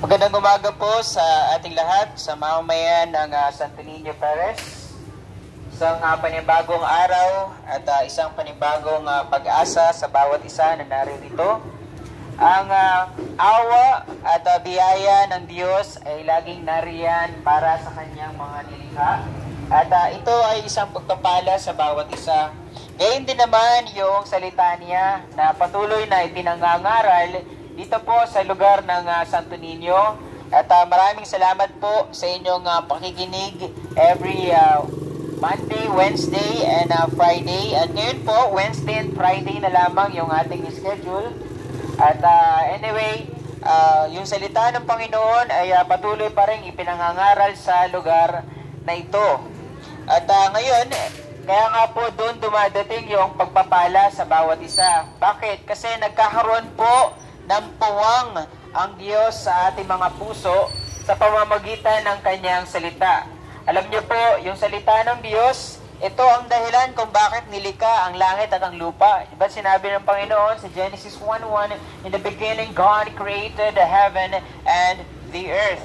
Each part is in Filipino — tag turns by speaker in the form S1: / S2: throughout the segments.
S1: Magandang umaga po sa ating lahat, sa mamamayan ng Santo Niño Perez. Isang panibagong araw at isang panibagong pag-asa sa bawat isa na naririto. Ang awa at biyaya ng Diyos ay laging nariyan para sa kanyang mga nilikha. At ito ay isang pagpapala sa bawat isa. Gayon din naman yung salita niya na patuloy na ipinangangaral dito po sa lugar ng Santo Niño. At maraming salamat po sa inyong pakikinig every Monday, Wednesday, and Friday. At ngayon po, Wednesday and Friday na lamang yung ating schedule. At anyway, yung salita ng Panginoon ay patuloy pa rin ipinangangaral sa lugar na ito. At ngayon, kaya nga po doon dumadating yung pagpapala sa bawat isa. Bakit? Kasi nagkakaroon po ng puwang ang Diyos sa ating mga puso sa pamamagitan ng kanyang salita. Alam niyo po, yung salita ng Diyos, ito ang dahilan kung bakit nilikha ang langit at ang lupa. Diba sinabi ng Panginoon sa Genesis 1:1, "In the beginning, God created the heaven and the earth."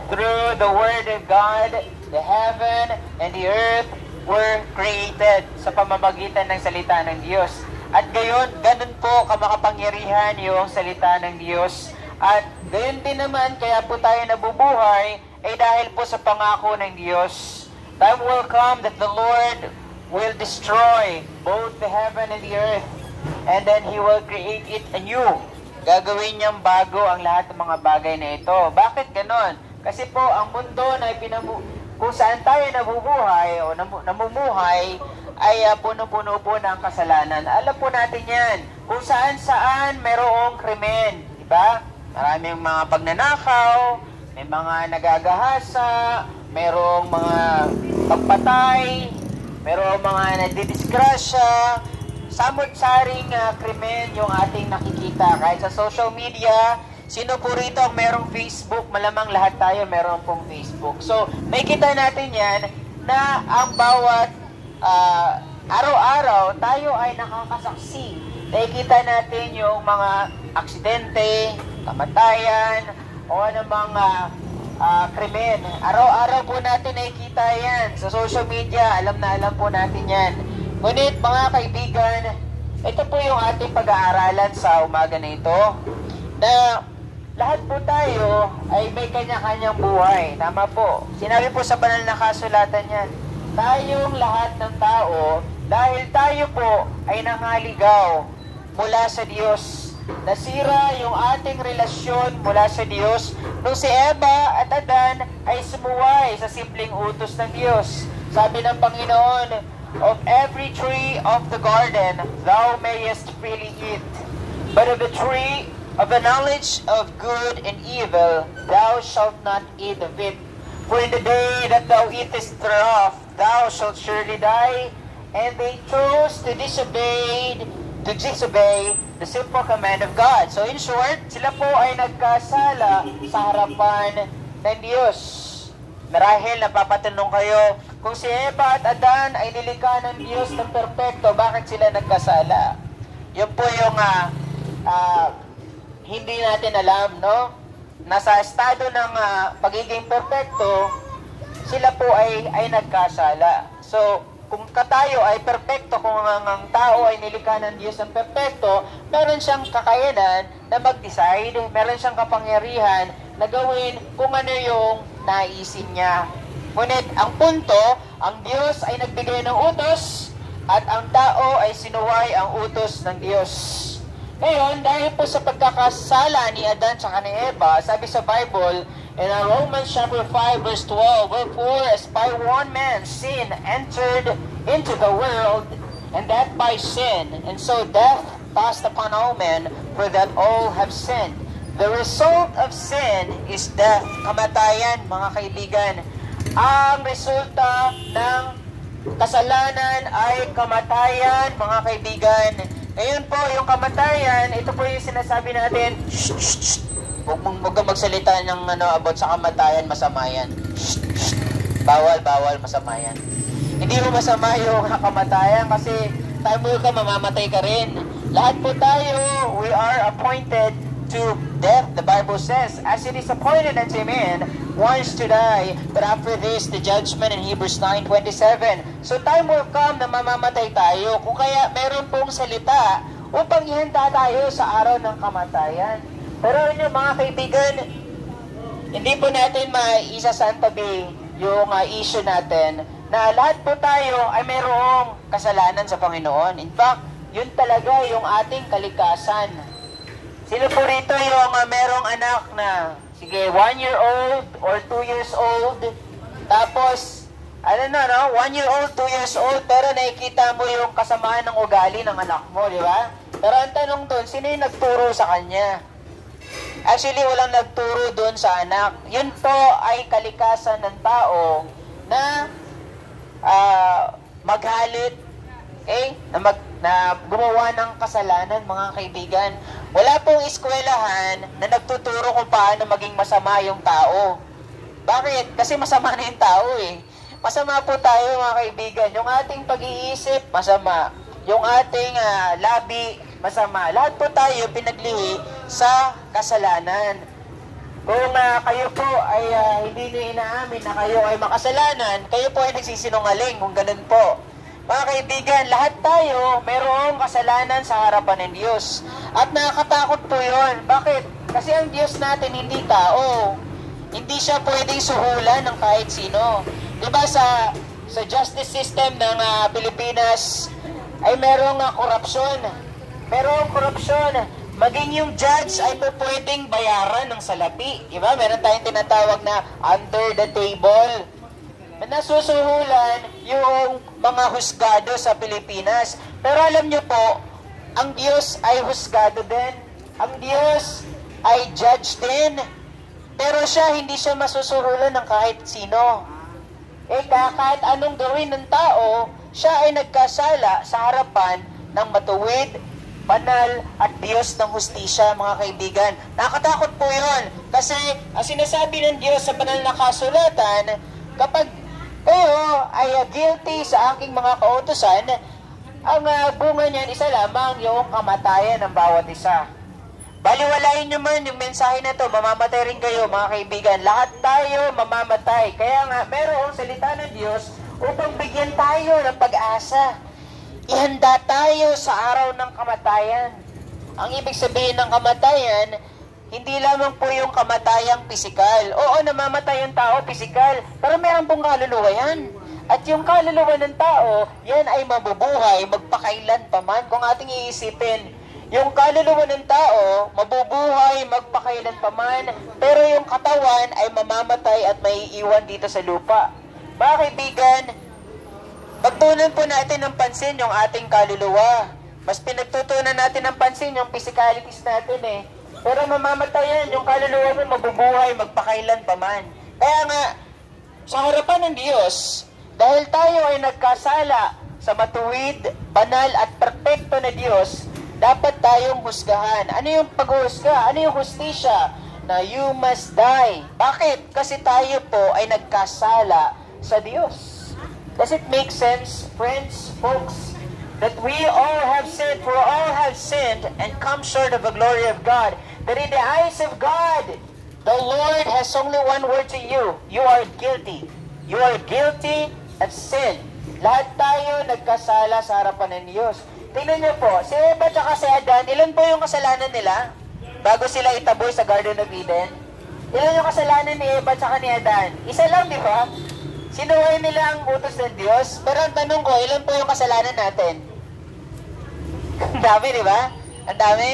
S1: Through the word of God, the heaven and the earth were created sa pamamagitan ng salita ng Diyos. At gayon, ganun po kamakapangyarihan yung salita ng Diyos. At gayon din naman, kaya po tayo nabubuhay, ay dahil po sa pangako ng Diyos. Time will come that the Lord will destroy both the heaven and the earth. And then He will create it anew. Gagawin niyang bago ang lahat ng mga bagay na ito. Bakit ganon? Kasi po, ang mundo na kung saan tayo nabubuhay o namumuhay, ay puno-puno po ng kasalanan. Alam po natin yan. Kung saan-saan mayroong krimen. Diba? Maraming mga pagnanakaw, may mga nagagahasa, mayroong mga pagpatay, mayroong mga nadidisgrasya, samot-saring krimen yung ating nakikita. Kahit sa social media, sino po rito ang mayroong Facebook? Malamang lahat tayo mayroong pong Facebook. So, makikita natin yan na ang bawat araw-araw tayo ay nakakasaksi. Nakikita natin yung mga aksidente, kamatayan, o anumang krimen. Araw-araw po natin nakikita yan. Sa social media, alam na alam po natin yan. Ngunit mga kaibigan, ito po yung ating pag-aaralan sa umaga na ito, na lahat po tayo ay may kanya-kanyang buhay. Tama po. Sinabi po sa banal na kasulatan yan, tayong lahat ng tao, dahil tayo po ay nangaligaw mula sa Diyos. Nasira yung ating relasyon mula sa Diyos nung si Eva at Adan ay sumuway sa simpleng utos ng Diyos. Sabi ng Panginoon, "Of every tree of the garden thou mayest freely eat, but of the tree of the knowledge of good and evil thou shalt not eat of it. For in the day that thou eatest thereof, thou shalt surely die." And they chose to disobey the simple command of God. So in short, sila po ay nagkasala sa harapan ng Diyos. Marahil napapatanong kayo, kung si Eva at Adan ay nilikha ng Diyos ng perpekto, bakit sila nagkasala? Yun po yung hindi natin alam, no? Nasa estado ng pagiging perpekto, sila po ay nagkasala. So, kung tayo ay perpekto, kung ang tao ay nilikha ng Diyos ng perpekto, meron siyang kakayanan na mag-decide, meron siyang kapangyarihan na gawin kung ano yung naisip niya. Ngunit ang punto, ang Diyos ay nagbigay ng utos at ang tao ay sinuway ang utos ng Diyos. Ngayon, dahil po sa pagkakasala ni Adan at ni Eva, sabi sa Bible, in Romans chapter 5 verse 12, "Wherefore as by one man sin entered into the world, and that by sin, and so death passed upon all men, for that all have sinned." The result of sin is death, kamatayan, mga kaibigan. Ang resulta ng kasalanan ay kamatayan, mga kaibigan. Ngayon po, yung kamatayan, ito po yung sinasabi natin, huwag kang magsalita ng about sa kamatayan, masama yan. Bawal, masama yan. Hindi mo masama yung kamatayan kasi time will come, mamamatay ka rin. Lahat po tayo, we are appointed to death, the Bible says, as it is appointed unto man once to die, but after this, the judgment in Hebrews 9:27. So time will come na mamamatay tayo. Kung kaya meron pong salita upang ihanda tayo sa araw ng kamatayan. Pero yun mga kaibigan, hindi po natin maisasantabi yung issue natin na lahat po tayo ay mayroong kasalanan sa Panginoon. In fact, yun talaga yung ating kalikasan. Sino po rito yung merong anak na, sige, 1 year old or 2 years old, tapos, 1 year old, 2 years old, pero nakikita mo yung kasamaan ng ugali ng anak mo, di ba? Pero ang tanong doon, sino yung nagturo sa kanya? Actually, walang nagturo doon sa anak. Yun po ay kalikasan ng tao na maghalit, okay? Na gumawa ng kasalanan, mga kaibigan. Wala pong eskwelahan na nagtuturo kung paano maging masama yung tao. Bakit? Kasi masama na yung tao eh. Masama po tayo, mga kaibigan. Yung ating pag-iisip, masama. Yung ating labi, masama. Lahat po tayo pinaglihi sa kasalanan. Kung kayo po ay hindi nyo inaamin na kayo ay makasalanan, kayo po ay nagsisinungaling kung ganun po. Mga kaibigan, lahat tayo mayroong kasalanan sa harapan ng Diyos. At nakakatakot po yun. Bakit? Kasi ang Diyos natin hindi tao. Hindi siya pwedeng suhulan ng kahit sino. Diba sa justice system ng Pilipinas ay merong korupsyon. Merong korupsyon. Maging yung judge ay po pwedeng bayaran ng salapi. Diba? Meron tayong tinatawag na under the table. Nasusuhulan yung mga husgado sa Pilipinas. Pero alam nyo po, ang Diyos ay husgado din. Ang Diyos ay judge din. Pero hindi siya masusuhulan ng kahit sino. Kahit anong gawin ng tao, siya ay nagkasala sa harapan ng matuwid, banal at Diyos ng hustisya, mga kaibigan. Nakakatakot po yun. Kasi ang sinasabi ng Diyos sa banal na kasulatan, kapag kayo ay guilty sa aking mga kautusan, ang bunga niyan isa lamang yung kamatayan ng bawat isa. Baliwalain nyo man yung mensahe na to, mamamatay rin kayo, mga kaibigan. Lahat tayo mamamatay. Kaya nga, merong salita ng Diyos upang bigyan tayo ng pag-asa. Ihanda tayo sa araw ng kamatayan. Ang ibig sabihin ng kamatayan, hindi lamang po yung kamatayang pisikal. Oo, namamatay yung tao pisikal, pero meron pong kaluluwa yan. At yung kaluluwa ng tao, yan ay mabubuhay, magpakailan pa man. Kung ating iisipin, yung kaluluwa ng tao, mabubuhay, magpakailan pa man, pero yung katawan ay mamamatay at may iiwan dito sa lupa. Mga kaibigan, pagtunan po natin ng pansin yung ating kaluluwa. Mas pinagtutunan natin ng pansin yung physicalities natin eh. Pero mamamatay yan, yung kaluluwa mo mabubuhay, magpakailan pa man. Kaya nga, sa harapan ng Diyos, dahil tayo ay nagkasala sa matuwid, banal at perpekto na Diyos, dapat tayong husgahan. Ano yung pag-husga? Ano yung hustisya? Na you must die. Bakit? Kasi tayo po ay nagkasala sa Diyos. Does it make sense, friends, folks? That we all have sinned, for all have sinned and come short of the glory of God. That in the eyes of God, the Lord has only one word to you. You are guilty. You are guilty of sin. Lahat tayo nagkasala sa harapan ng Diyos. Tingnan niyo po, si Eva at si Adan, ilan po yung kasalanan nila bago sila itaboy sa Garden of Eden? Ilan yung kasalanan ni Eva at ni Adan? Isa lang, di ba? Sinuway nila ang utos ng Diyos. Pero ang tanong ko, ilan po yung kasalanan natin? Ang dami, di ba? Ang dami?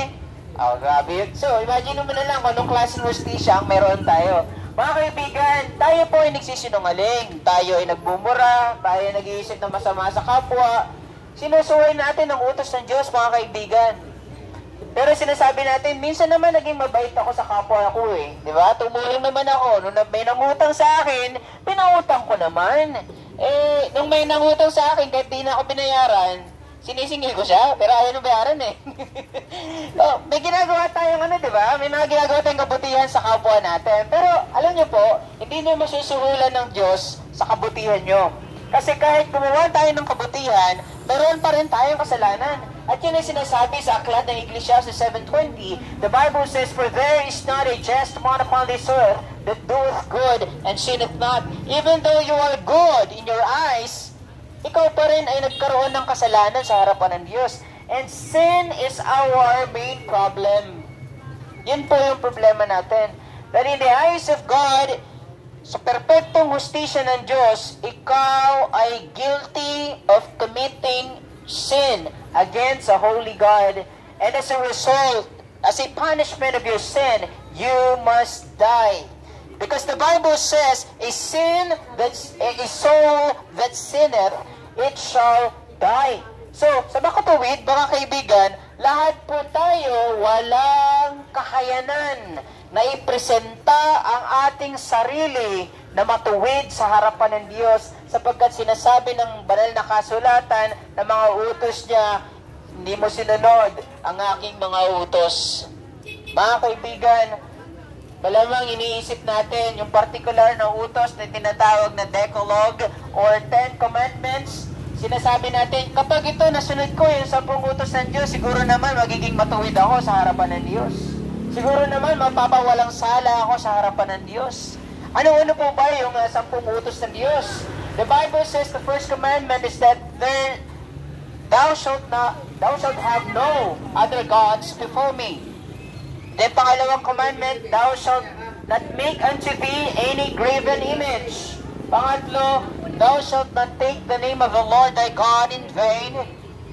S1: Oh, grabe. So, imagine mo na lang kung anong klaseng hustisya ang meron tayo. Mga kaibigan, tayo po ay nagsisinungaling. Tayo ay nagbumura. Tayo ay nag-iisip na masama sa kapwa. Sinusuway natin ang utos ng Diyos, mga kaibigan. Pero sinasabi natin, minsan naman naging mabait ako sa kapwa ko eh. Di ba? Tumulong naman ako. Nung may nangutang sa akin, pinautang ko naman. Nung may nangutang sa akin, kahit di na ako binayaran, sinisingil ko siya, pero ayaw nang bayaran eh. May ginagawa tayong di ba? May mga ginagawa tayong kabutihan sa kapwa natin. Pero alam niyo po, hindi nyo masusuhulan ng Diyos sa kabutihan nyo. Kasi kahit gumawa tayo ng kabutihan, meron pa rin tayong kasalanan. At yun ay sinasabi sa aklat ng Ecclesiastes 7:20. The Bible says, "For there is not a just man upon this earth that doeth good and sinneth not." Even though you are good in your eyes, ikaw pa rin ay nagkaroon ng kasalanan sa harapan ng Diyos. And sin is our main problem. Yun po yung problema natin. That in the eyes of God, sa perpektong hustisya ng Diyos, ikaw ay guilty of committing sin against a holy God. And as a result, as a punishment of your sin, you must die. Because the Bible says, a soul that sinneth, it shall die. So, sa makatuwid, mga kaibigan, lahat po tayo walang kakayanan na ipresenta ang ating sarili na matuwid sa harapan ng Diyos sapagkat sinasabi ng banal na kasulatan na mga utos niya, hindi mo sinunod ang aking mga utos. Mga kaibigan, malamang iniisip natin yung particular na utos na tinatawag na Decalogue or 10 Commandments. Sinasabi natin, kapag ito nasunod ko yung 10 utos ng Diyos, siguro naman magiging matuwid ako sa harapan ng Diyos. Siguro naman mapapawalang sala ako sa harapan ng Diyos. Ano-ano po ba yung 10 utos ng Diyos? The Bible says the first commandment is that thou shalt have no other gods before me. Then pangalawang commandment, thou shalt not make unto thee any graven image. Pangatlo, thou shalt not take the name of the Lord thy God in vain.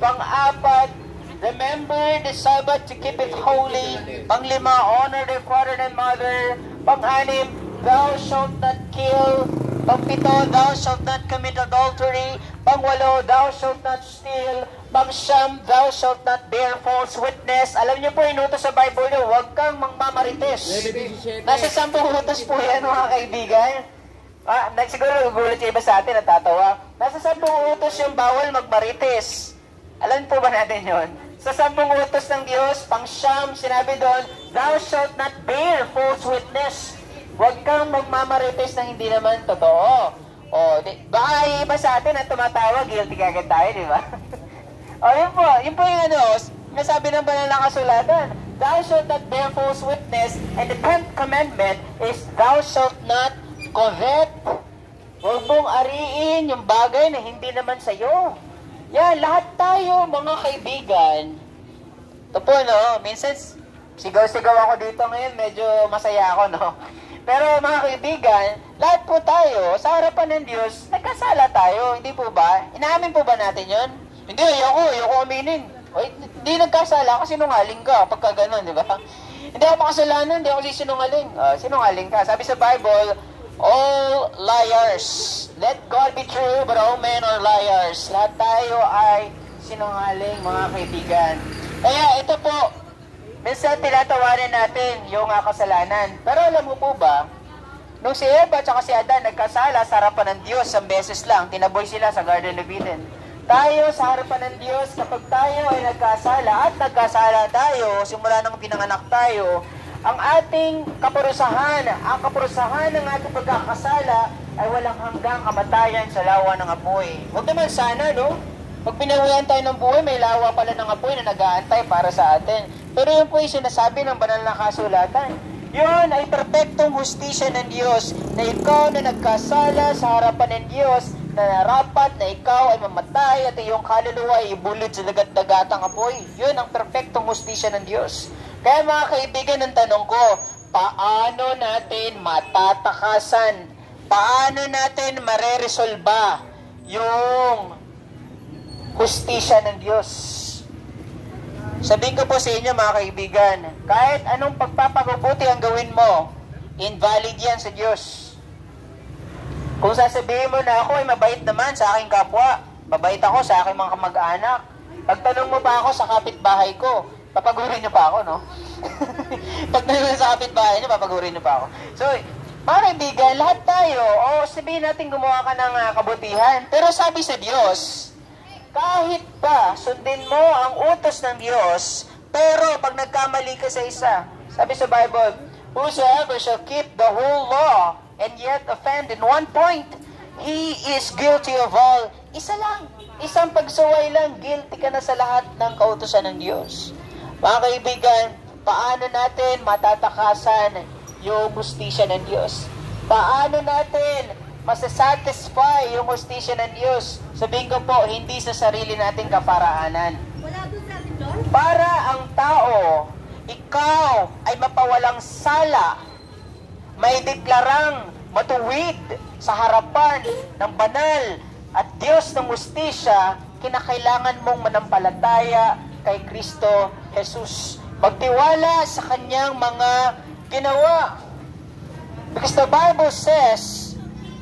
S1: Pang-apat, remember the Sabbath to keep it holy. Pang-lima, honor thy father and mother. Pang-anim, thou shalt not kill. Pang-pito, thou shalt not commit adultery. Pang-walo, thou shalt not steal. Pang-siyam, thou shalt not bear false witness. Alam niyo po, inutos sa Bible niyo, huwag kang mangmamarites. Nasa 10 utos po yan, mga kaibigan. Siguro gugulat yung iba sa atin, natatawa. Nasa 10 utos yung bawal magmarites. Alam po ba natin yon? Sa 10 utos ng Diyos, pang-siyam, sinabi doon, thou shalt not bear false witness. Huwag kang magmamarites na hindi naman totoo. Baka iba sa atin at tumatawa, guilty kagad tayo, di ba? Yun po yung nasabi ng banal na kasulatan. Thou shalt not bear false witness, and the 10th commandment is, thou shalt not covet. Huwag mong ariin yung bagay na hindi naman sa'yo. Yan, lahat tayo, mga kaibigan. Ito po, minsan, sigaw-sigaw ako dito ngayon, medyo masaya ako, Pero mga kaibigan, lahat po tayo, sa harapan ng Diyos, nagkasala tayo, hindi po ba? Inaamin po ba natin yon? Hindi, ayoko aminin. Hindi nagkasala kasi sinungaling ka, pagka ganun, di ba? Hindi ako makasalanan, hindi ako sinungaling. Sinungaling ka. Sabi sa Bible, all liars. Let God be true, but all men are liars. Lahat tayo ay sinungaling, mga kaibigan. Kaya ito po, minsan tinatawarin natin yung kasalanan. Pero alam mo po ba, nung si Eva at si Adan nagkasala sa harapan ng Diyos, 1 beses lang, tinaboy sila sa Garden of Eden. Tayo sa harapan ng Diyos, kapag tayo ay nagkasala at nagkasala tayo, simula nang pinanganak tayo, ang ating kaparusahan ng ating pagkakasala ay walang hanggang kamatayan sa lawa ng apoy. Huwag naman sana, Pag pinawian tayo ng buhay, may lawa pala ng apoy na nag-aantay para sa atin. Pero yun po yung sinasabi ng banal na kasulatan. Yun ay perpektong hustisya ng Diyos na ikaw na nagkasala sa harapan ng Diyos na narapat na ikaw ay mamatay at iyong kaluluwa ay ibulid sa dagat-dagatang apoy. Yun ang perpektong hustisya ng Diyos. Kaya mga kaibigan, ang tanong ko, paano natin matatakasan? Paano natin mareresolba yung hustisya ng Diyos? Sabihin ko po sa inyo, mga kaibigan, kahit anong pagpapagubuti ang gawin mo, invalid yan sa Diyos. Kung sasabihin mo na ako ay mabait naman sa aking kapwa, mabait ako sa aking mga kamag-anak, pagtanong mo ba ako sa kapitbahay ko, papagurin niyo pa ako, Pagtanong mo sa kapitbahay niyo, papagurin niyo pa ako. So, mga kaibigan, lahat tayo, sabihin natin gumawa ka ng kabutihan, pero sabi sa Diyos, kahit pa sundin mo ang utos ng Diyos, pero pag nagkamali ka sa isa, sabi sa Bible, whosoever shall keep the whole law and yet offend in one point, he is guilty of all. Isa lang. Isang pagsuway lang, guilty ka na sa lahat ng kautusan ng Diyos. Mga kaibigan, paano natin matatakasan yung hustisya ng Diyos? Paano natin masasatisfy yung hustisya ng Diyos? Sabihin ko po, hindi sa sarili nating kaparaanan. Para ang tao, ikaw ay mapawalang sala, may deklarang matuwid sa harapan ng banal at Diyos ng hustisya, kinakailangan mong manampalataya kay Kristo Jesus. Magtiwala sa kanyang mga ginawa. Because the Bible says,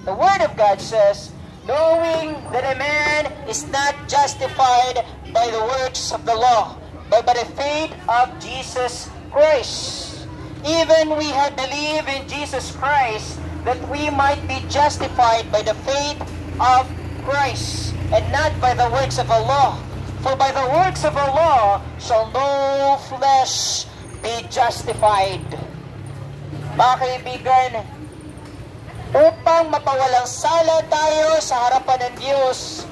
S1: the Word of God says, knowing that a man is not justified by the works of the law, but by the faith of Jesus Christ. Even we have believed in Jesus Christ, that we might be justified by the faith of Christ, and not by the works of the law. For by the works of the law shall no flesh be justified. Mga kaibigan, upang mapawalang sala tayo sa harapan ng Diyos,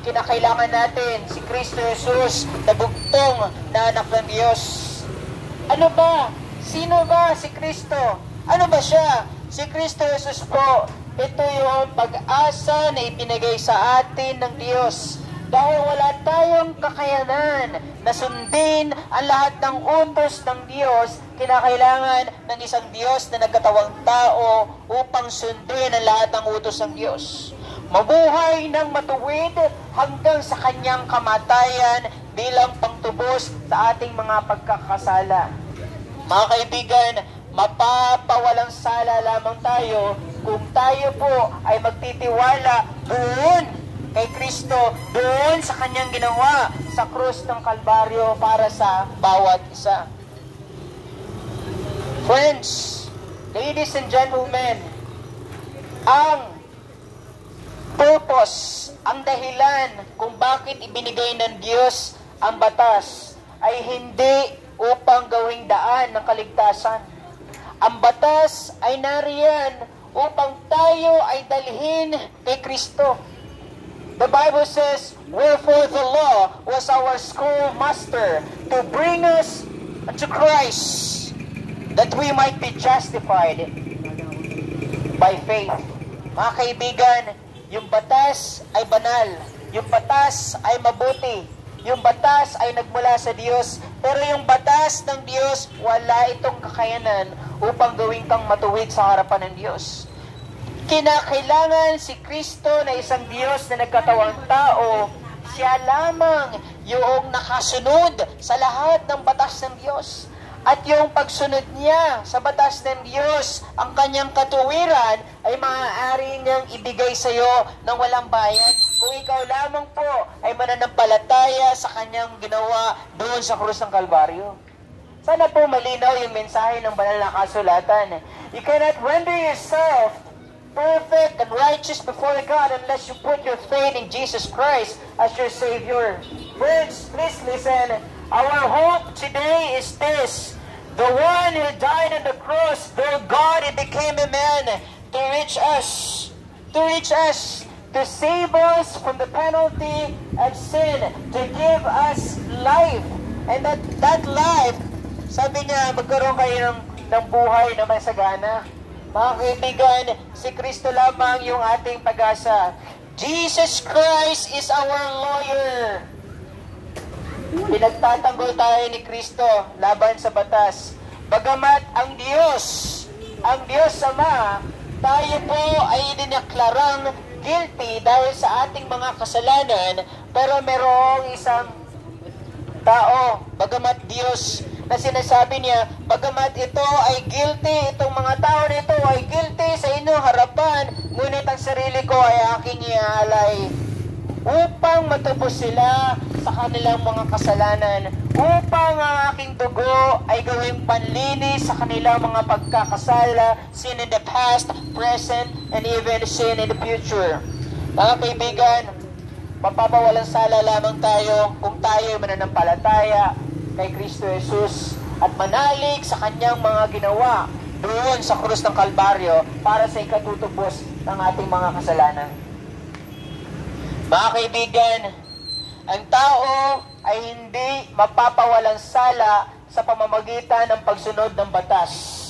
S1: kinakailangan natin si Kristo Jesus na bugtong na anak ng Diyos. Ano ba? Sino ba si Kristo? Ano ba siya? Si Kristo Jesus po, ito yung pag-asa na ipinigay sa atin ng Diyos. Dahil wala tayong kakayanan na sundin ang lahat ng utos ng Diyos, kinakailangan ng isang Diyos na nagkatawang tao upang sundin ang lahat ng utos ng Diyos. Mabuhay ng matuwid hanggang sa kanyang kamatayan bilang pangtubos sa ating mga pagkakasala. Mga kaibigan, mapapawalang sala lamang tayo kung tayo po ay magtitiwala doon kay Kristo, doon sa kanyang ginawa sa krus ng Kalbaryo para sa bawat isa. Friends, ladies and gentlemen, ang purpose, ang dahilan kung bakit ibinigay ng Diyos ang batas ay hindi upang gawing daan ng kaligtasan. Ang batas ay nariyan upang tayo ay dalhin kay Kristo. The Bible says, wherefore the law was our schoolmaster to bring us to Christ, that we might be justified by faith. Mga kaibigan, yung batas ay banal, yung batas ay mabuti, yung batas ay nagmula sa Diyos, pero yung batas ng Diyos, wala itong kakayanan upang gawin kang matuwid sa harapan ng Diyos. Kinakailangan si Kristo na isang Diyos na nagkatawang tao, siya lamang yung nakasunod sa lahat ng batas ng Diyos. At yung pagsunod niya sa batas ng Diyos, ang kanyang katuwiran ay maaari niyang ibigay sa iyo ng walang bayad kung ikaw lamang po ay mananampalataya sa kanyang ginawa doon sa krus ng Kalbaryo. Sana po malinaw yung mensahe ng banal na kasulatan. You cannot render yourself perfect and righteous before God unless you put your faith in Jesus Christ as your Savior. Friends, please listen. Our hope today is this: the one who died on the cross, though God, He became a man to reach us, to save us from the penalty of sin, to give us life. And that life, sabi niya, magkaroon kayo ng buhay na masagana. Mga kaibigan, si Kristo lamang yung ating pag-asa. Jesus Christ is our lawyer. Pinagtatanggol tayo ni Kristo laban sa batas. Bagamat ang Diyos Ama, tayo po ay dineklarang guilty dahil sa ating mga kasalanan, pero merong isang tao, bagamat Diyos, na sinasabi niya, bagamat ito ay guilty, itong mga tao nito ay guilty sa inyong harapan, ngunit ang sarili ko ay aking iaalay upang matubos sila sa kanilang mga kasalanan, upang ang aking dugo ay gawing panlinis sa kanilang mga pagkakasala, sin in the past, present, and even sin in the future. Mga kaibigan, mapapawalang sala lamang tayo kung tayo mananampalataya kay Kristo Jesus at manalig sa kanyang mga ginawa doon sa krus ng Kalbaryo para sa ikatutubos ng ating mga kasalanan. Mga kaibigan, ang tao ay hindi mapapawalang sala sa pamamagitan ng pagsunod ng batas.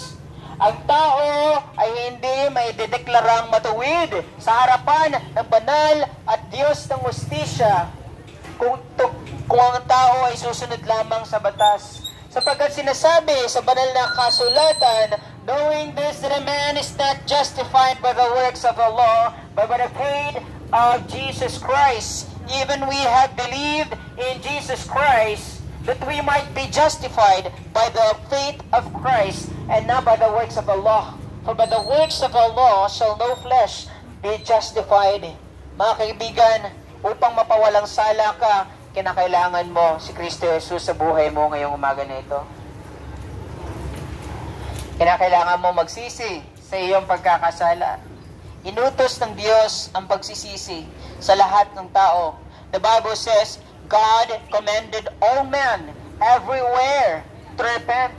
S1: Ang tao ay hindi may dedeklarang matuwid sa harapan ng banal at Diyos ng hustisya kung ang tao ay susunod lamang sa batas. Sapagkat sinasabi sa banal na kasulatan, knowing this that a man is not justified by the works of the law, but by the faith of Jesus Christ. Even we have believed in Jesus Christ, that we might be justified by the faith of Christ, and not by the works of the law. For by the works of the law shall no flesh be justified. Mga kaibigan, upang mapawalang sala ka, kinakailangan mo si Kristo Jesus sa buhay mo ngayong umaga na ito. Kinakailangan mo magsisi sa iyong pagkakasala. Inutos ng Diyos ang pagsisisi sa lahat ng tao. The Bible says, God commanded all men everywhere to repent.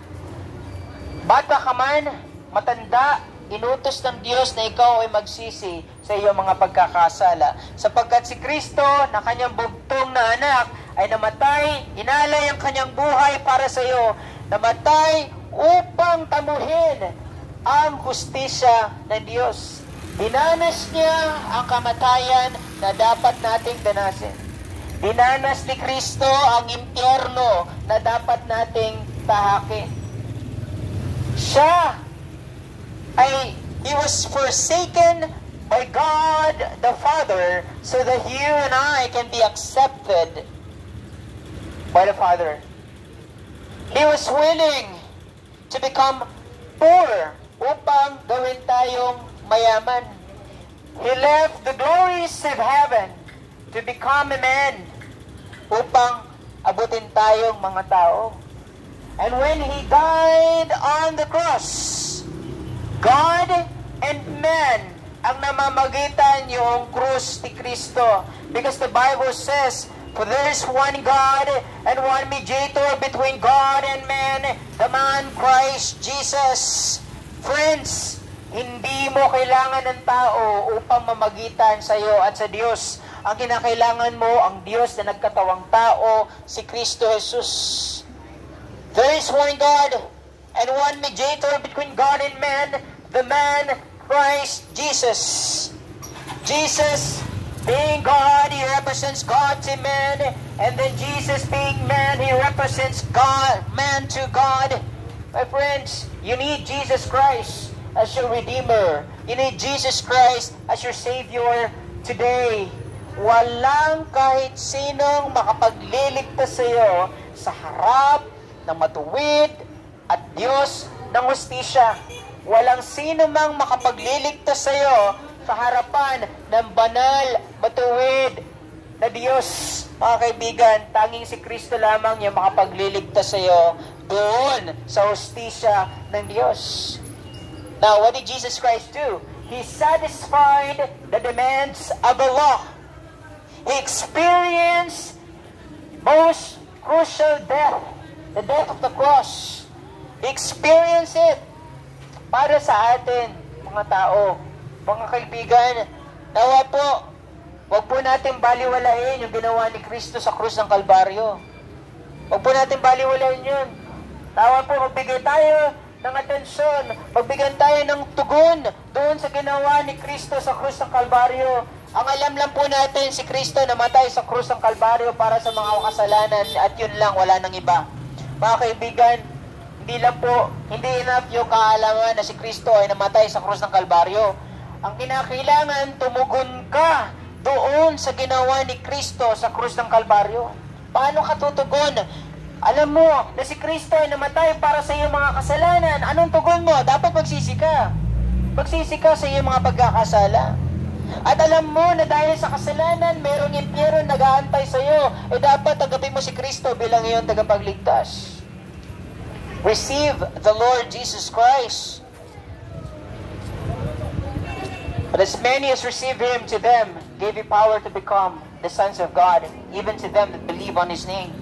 S1: Bata ka man, matanda, inutos ng Diyos na ikaw ay magsisi sa iyong mga pagkakasala. Sapagkat si Kristo na kanyang bugtong na anak ay namatay, inalay ang kanyang buhay para sa iyo. Namatay upang tamuhin ang hustisya ng Diyos. Dinanas niya ang kamatayan na dapat nating danasin. Dinanas ni Kristo ang impyerno na dapat nating tahakin. He was forsaken by God the Father so that you and I can be accepted by the Father. He was willing to become poor upang gawin tayong mayaman. He left the glories of heaven to become a man upang abutin tayong mga tao. And when He died on the cross, God and man ang namamagitan yung krus ni Kristo. Because the Bible says, for there is one God and one mediator between God and man, the man Christ Jesus. Friends, hindi mo kailangan ng tao upang mamagitan sa iyo at sa Diyos. Ang kinakailangan mo, ang Diyos na nagkatawang tao, si Kristo Jesus. There is one God and one mediator between God and man, the man Christ Jesus. Jesus being God, He represents God to man, and then Jesus being man, He represents God, man to God. My friends, you need Jesus Christ as your Redeemer. You need Jesus Christ as your Savior today. Walang kahit sinong makapagliligtas sa iyo sa harap ng matuwid at Diyos ng hustisya. Walang sino mang makapagliligtas sa iyo sa harapan ng banal, matuwid na Diyos. Mga kaibigan, tanging si Kristo lamang yung makapagliligtas sa iyo doon sa hustisya ng Diyos. Now, what did Jesus Christ do? He satisfied the demands of the law. He experienced most crucial death, the death of the cross. He experienced it para sa atin, mga tao. Mga kaibigan, nawa po, huwag po natin baliwalain yung ginawa ni Kristo sa krus ng Kalbaryo. Huwag po natin baliwalain yun. Nawa po, magbigay tayo ng atensyon, magbigyan tayo ng tugon doon sa ginawa ni Kristo sa krus ng Kalbaryo. Ang alam lang po natin, si Kristo namatay sa krus ng Kalbaryo para sa mga kasalanan at yun lang, wala nang iba. Mga kaibigan, hindi enough yung kaalaman na si Kristo ay namatay sa krus ng Kalbaryo. Ang kinakailangan, tumugon ka doon sa ginawa ni Kristo sa krus ng Kalbaryo. Paano ka tutugon? Alam mo na si Kristo ay namatay para sa iyong mga kasalanan. Anong tugon mo? Dapat magsisi ka. Magsisi ka sa iyong mga pagkakasala. At alam mo na dahil sa kasalanan, mayroong impyerno nag-aantay sa iyo. Dapat tanggapin mo si Kristo bilang iyong tagapagligtas. Receive the Lord Jesus Christ. But as many as receive Him, to them gave He power to become the sons of God, even to them that believe on His name.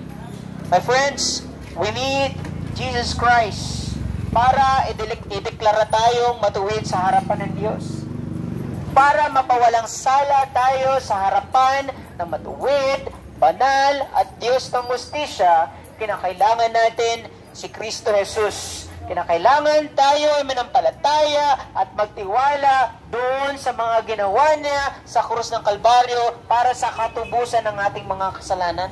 S1: My friends, we need Jesus Christ para ideklara tayong matuwid sa harapan ng Diyos. Para mapawalang sala tayo sa harapan na matuwid, banal, at Diyos ng hustisya, kinakailangan natin si Kristo Jesus. Kinakailangan tayo ay manampalataya at magtiwala doon sa mga ginawa niya sa krus ng Kalbaryo para sa katubusan ng ating mga kasalanan.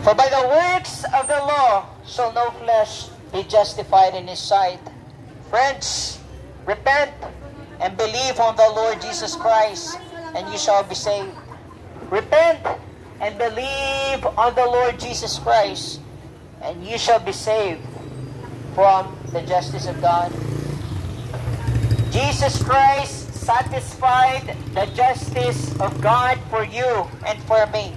S1: For by the works of the law shall no flesh be justified in His sight. Friends, repent and believe on the Lord Jesus Christ, and you shall be saved. Repent and believe on the Lord Jesus Christ, and you shall be saved from the justice of God. Jesus Christ satisfied the justice of God for you and for me.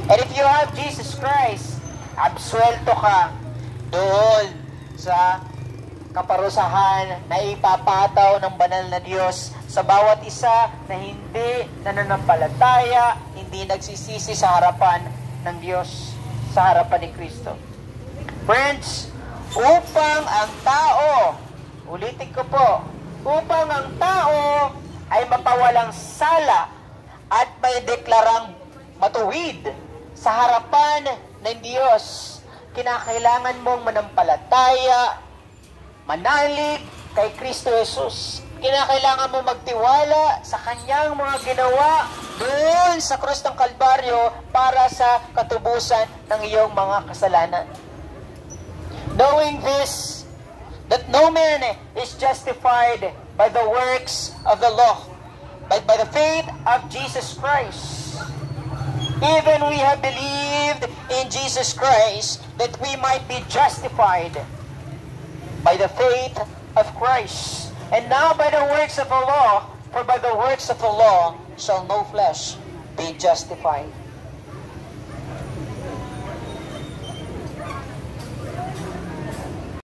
S1: And if you have Jesus Christ, absuelto ka doon sa kaparusahan na ipapataw ng banal na Diyos sa bawat isa na hindi nananampalataya, hindi nagsisisi sa harapan ng Diyos, sa harapan ni Kristo. Friends, upang ang tao, ulitin ko po, upang ang tao ay mapawalang sala at may deklarang matuwid sa harapan ng Diyos, kinakailangan mong manampalataya, manalig kay Kristo Jesus. Kinakailangan mo magtiwala sa kanyang mga ginawa doon sa krus ng Kalbaryo para sa katubusan ng iyong mga kasalanan. Knowing this, that no man is justified by the works of the law, but by the faith of Jesus Christ. Even we have believed in Jesus Christ that we might be justified by the faith of Christ. And now by the works of the law, for by the works of the law shall no flesh be justified.